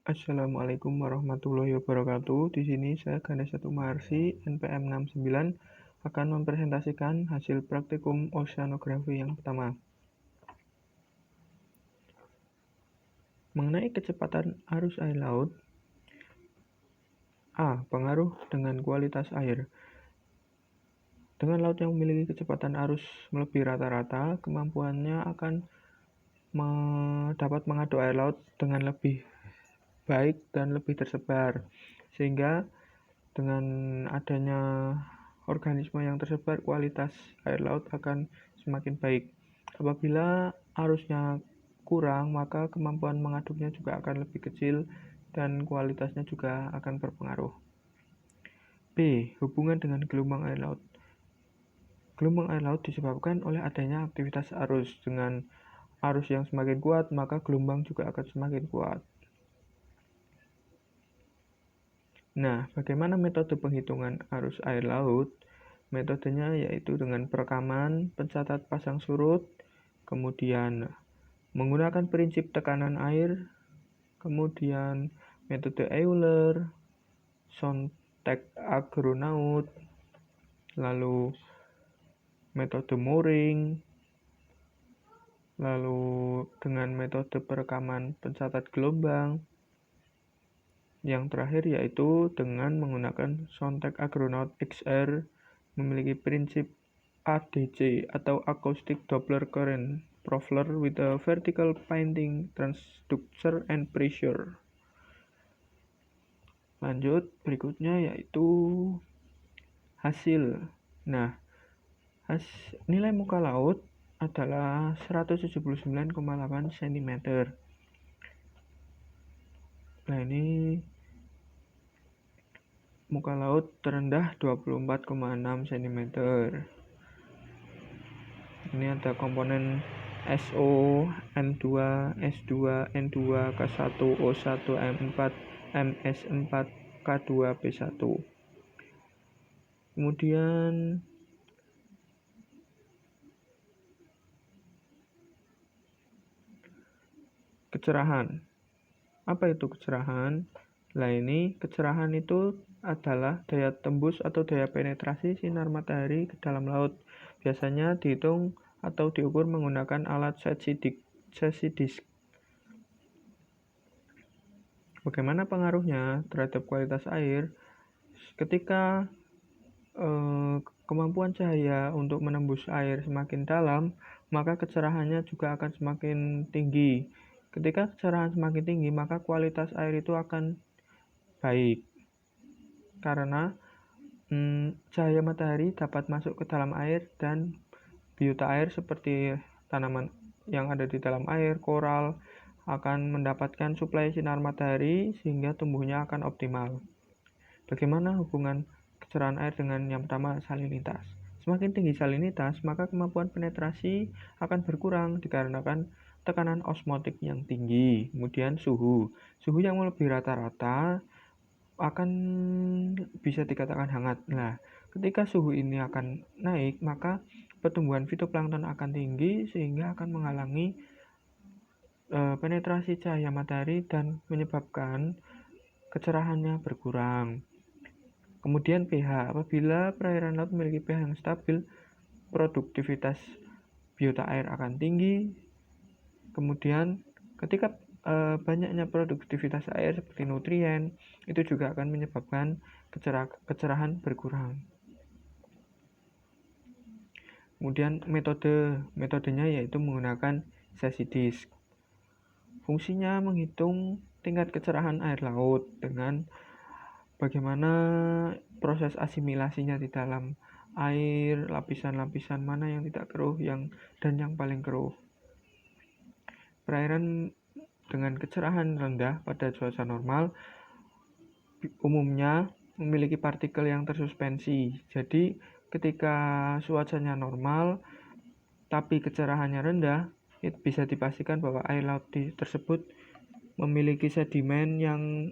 Assalamualaikum warahmatullahi wabarakatuh. Di sini saya Ganesha Tumaharsi, NPM 69, akan mempresentasikan hasil praktikum oceanografi yang pertama. Mengenai kecepatan arus air laut, A. Pengaruh dengan kualitas air. Dengan laut yang memiliki kecepatan arus melebihi rata-rata, kemampuannya akan dapat mengaduk air laut dengan lebih baik dan lebih tersebar, sehingga dengan adanya organisme yang tersebar, kualitas air laut akan semakin baik. Apabila arusnya kurang, maka kemampuan mengaduknya juga akan lebih kecil dan kualitasnya juga akan berpengaruh. B. Hubungan dengan gelombang air laut. Gelombang air laut disebabkan oleh adanya aktivitas arus. Dengan arus yang semakin kuat, maka gelombang juga akan semakin kuat. Nah, bagaimana metode penghitungan arus air laut? Metodenya yaitu dengan perekaman, pencatat pasang surut, kemudian menggunakan prinsip tekanan air, kemudian metode Euler, Sontek agronaut, lalu metode mooring, lalu dengan metode perekaman pencatat gelombang. Yang terakhir yaitu dengan menggunakan Sontek agronaut XR, memiliki prinsip ADC atau Acoustic Doppler Current Profiler with a vertical painting transducer and pressure. Lanjut, berikutnya yaitu hasil. Nah, nilai muka laut adalah 179,8 cm. Nah, ini muka laut terendah 24,6 cm. Ini ada komponen SO, N2, S2, N2, K1, O1, M4, MS4, K2, P1. Kemudian kecerahan. Apa itu kecerahan? Nah, ini kecerahan itu adalah daya tembus atau daya penetrasi sinar matahari ke dalam laut. Biasanya dihitung atau diukur menggunakan alat Cesidisk. Bagaimana pengaruhnya terhadap kualitas air? Ketika kemampuan cahaya untuk menembus air semakin dalam, maka kecerahannya juga akan semakin tinggi. Ketika kecerahan semakin tinggi, maka kualitas air itu akan baik, karena cahaya matahari dapat masuk ke dalam air dan biota air seperti tanaman yang ada di dalam air, koral, akan mendapatkan suplai sinar matahari sehingga tumbuhnya akan optimal. Bagaimana hubungan kecerahan air dengan yang pertama, salinitas? Semakin tinggi salinitas, maka kemampuan penetrasi akan berkurang dikarenakan tekanan osmotik yang tinggi. Kemudian suhu yang melebihi rata-rata akan bisa dikatakan hangat. Nah, ketika suhu ini akan naik, maka pertumbuhan fitoplankton akan tinggi sehingga akan menghalangi penetrasi cahaya matahari dan menyebabkan kecerahannya berkurang. Kemudian pH. Apabila perairan laut memiliki pH yang stabil, produktivitas biota air akan tinggi. Kemudian ketika banyaknya produktivitas air seperti nutrien, itu juga akan menyebabkan kecerahan berkurang. Kemudian metodenya yaitu menggunakan Cesidisk. Fungsinya menghitung tingkat kecerahan air laut dengan bagaimana proses asimilasinya di dalam air, lapisan-lapisan mana yang tidak keruh dan yang paling keruh. Perairan dengan kecerahan rendah pada cuaca normal umumnya memiliki partikel yang tersuspensi. Jadi ketika cuacanya normal tapi kecerahannya rendah, itu bisa dipastikan bahwa air laut tersebut memiliki sedimen yang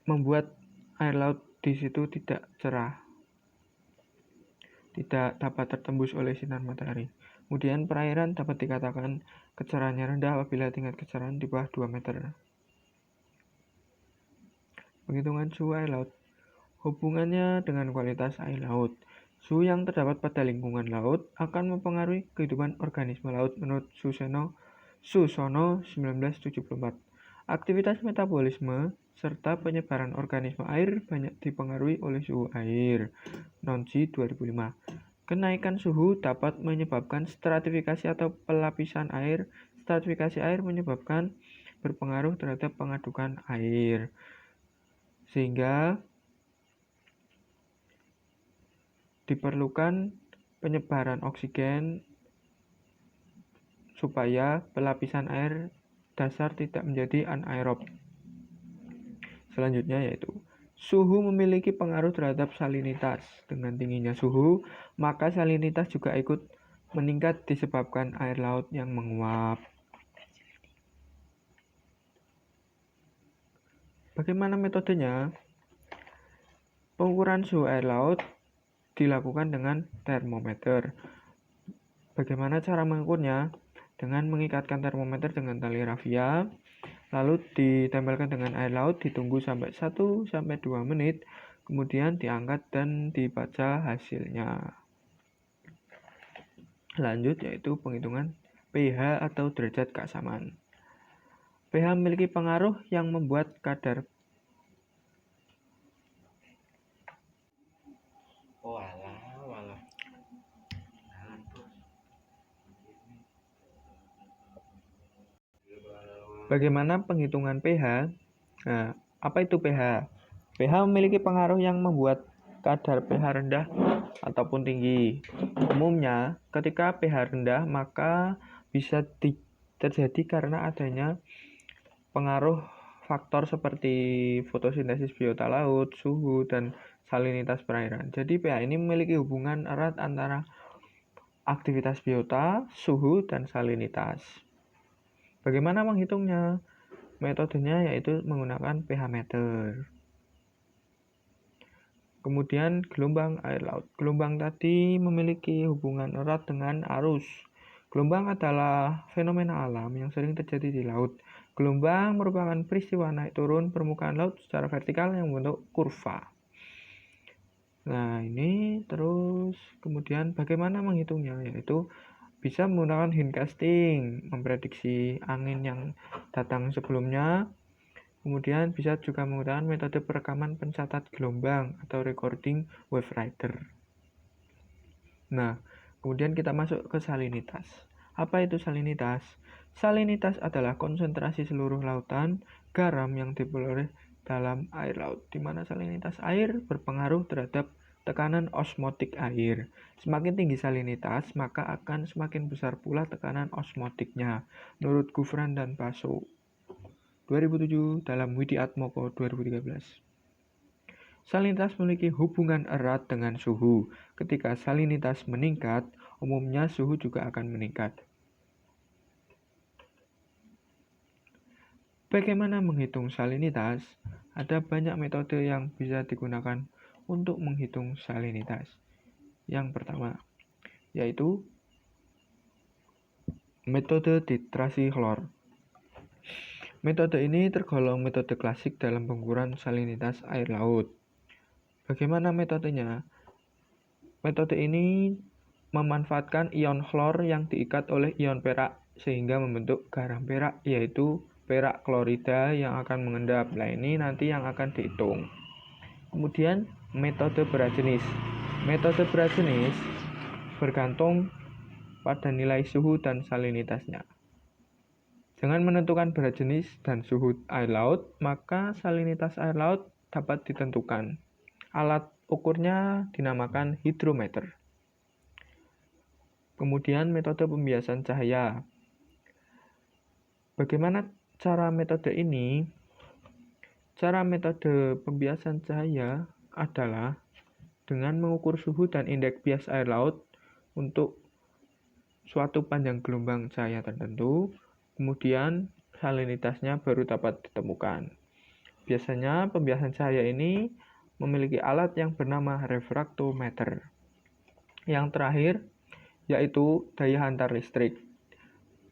membuat air laut di situ tidak cerah, tidak dapat tertembus oleh sinar matahari. Kemudian perairan dapat dikatakan kecerahannya rendah apabila tingkat kecerahan di bawah 2 meter. Penghitungan suhu air laut. Hubungannya dengan kualitas air laut. Suhu yang terdapat pada lingkungan laut akan mempengaruhi kehidupan organisme laut menurut Susono 1974. Aktivitas metabolisme serta penyebaran organisme air banyak dipengaruhi oleh suhu air. Nonci 2005. Kenaikan suhu dapat menyebabkan stratifikasi atau pelapisan air. Stratifikasi air menyebabkan berpengaruh terhadap pengadukan air. Sehingga diperlukan penyebaran oksigen supaya pelapisan air dasar tidak menjadi anaerob. Selanjutnya yaitu suhu memiliki pengaruh terhadap salinitas. Dengan tingginya suhu, maka salinitas juga ikut meningkat disebabkan air laut yang menguap. Bagaimana metodenya? Pengukuran suhu air laut dilakukan dengan termometer. Bagaimana cara mengukurnya? Dengan mengikatkan termometer dengan tali rafia, lalu ditempelkan dengan air laut, ditunggu sampai 1-2 menit, kemudian diangkat dan dibaca hasilnya. Lanjut yaitu penghitungan pH atau derajat keasaman. pH memiliki pengaruh yang membuat kadar Bagaimana penghitungan pH? Nah, apa itu pH? pH memiliki pengaruh yang membuat kadar pH rendah ataupun tinggi. Umumnya, ketika pH rendah, maka bisa terjadi karena adanya pengaruh faktor seperti fotosintesis biota laut, suhu, dan salinitas perairan. Jadi pH ini memiliki hubungan erat antara aktivitas biota, suhu, dan salinitas. Bagaimana menghitungnya? Metodenya yaitu menggunakan pH meter. Kemudian gelombang air laut. Gelombang tadi memiliki hubungan erat dengan arus. Gelombang adalah fenomena alam yang sering terjadi di laut. Gelombang merupakan peristiwa naik turun permukaan laut secara vertikal yang membentuk kurva. Nah, ini terus kemudian bagaimana menghitungnya? Yaitu bisa menggunakan hindcasting, memprediksi angin yang datang sebelumnya. Kemudian bisa juga menggunakan metode perekaman pencatat gelombang atau recording wave rider. Nah, kemudian kita masuk ke salinitas. Apa itu salinitas? Salinitas adalah konsentrasi seluruh lautan garam yang diperoleh dalam air laut, di mana salinitas air berpengaruh terhadap tekanan osmotik air. Semakin tinggi salinitas, maka akan semakin besar pula tekanan osmotiknya, menurut Gufran dan Basso 2007 dalam Widiatmoko 2013. Salinitas memiliki hubungan erat dengan suhu. Ketika salinitas meningkat, umumnya suhu juga akan meningkat. Bagaimana menghitung salinitas? Ada banyak metode yang bisa digunakan untuk menghitung salinitas. Yang pertama, yaitu metode titrasi klor. Metode ini tergolong metode klasik dalam pengukuran salinitas air laut. Bagaimana metodenya? Metode ini memanfaatkan ion klor yang diikat oleh ion perak sehingga membentuk garam perak, yaitu perak klorida yang akan mengendap. Nah, ini nanti yang akan dihitung. Kemudian metode berat jenis. Metode berat jenis bergantung pada nilai suhu dan salinitasnya. Dengan menentukan berat jenis dan suhu air laut, maka salinitas air laut dapat ditentukan. Alat ukurnya dinamakan hidrometer. Kemudian metode pembiasan cahaya. Bagaimana cara metode ini? Cara metode pembiasan cahaya adalah dengan mengukur suhu dan indeks bias air laut untuk suatu panjang gelombang cahaya tertentu, kemudian salinitasnya baru dapat ditemukan. Biasanya pembiasan cahaya ini memiliki alat yang bernama refraktometer. Yang terakhir yaitu daya hantar listrik.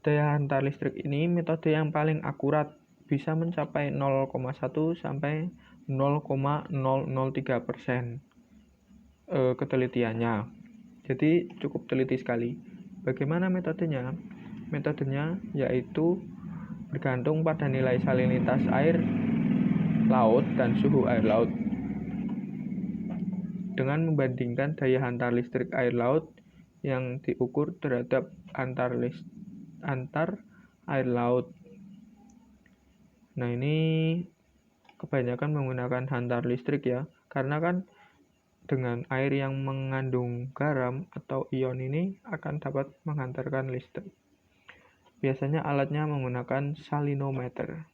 Daya hantar listrik ini metode yang paling akurat, bisa mencapai 0,1 sampai 0,003% ketelitiannya. Jadi cukup teliti sekali. Bagaimana metodenya? Metodenya yaitu bergantung pada nilai salinitas air laut dan suhu air laut. Dengan membandingkan daya hantar listrik air laut yang diukur terhadap antar air laut. Nah, ini kebanyakan menggunakan hantar listrik ya, karena kan dengan air yang mengandung garam atau ion ini akan dapat menghantarkan listrik. Biasanya alatnya menggunakan salinometer.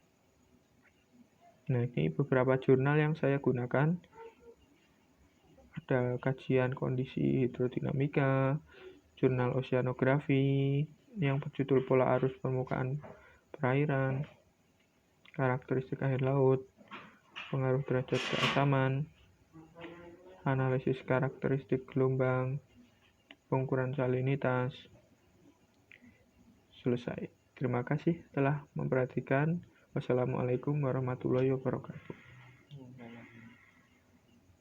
Nah, ini beberapa jurnal yang saya gunakan. Ada kajian kondisi hidrodinamika, jurnal oceanografi yang berjudul Pola Arus Permukaan Perairan, karakteristik air laut, pengaruh derajat keasaman, analisis karakteristik gelombang, pengukuran salinitas. Selesai. Terima kasih telah memperhatikan. Wassalamualaikum warahmatullahi wabarakatuh.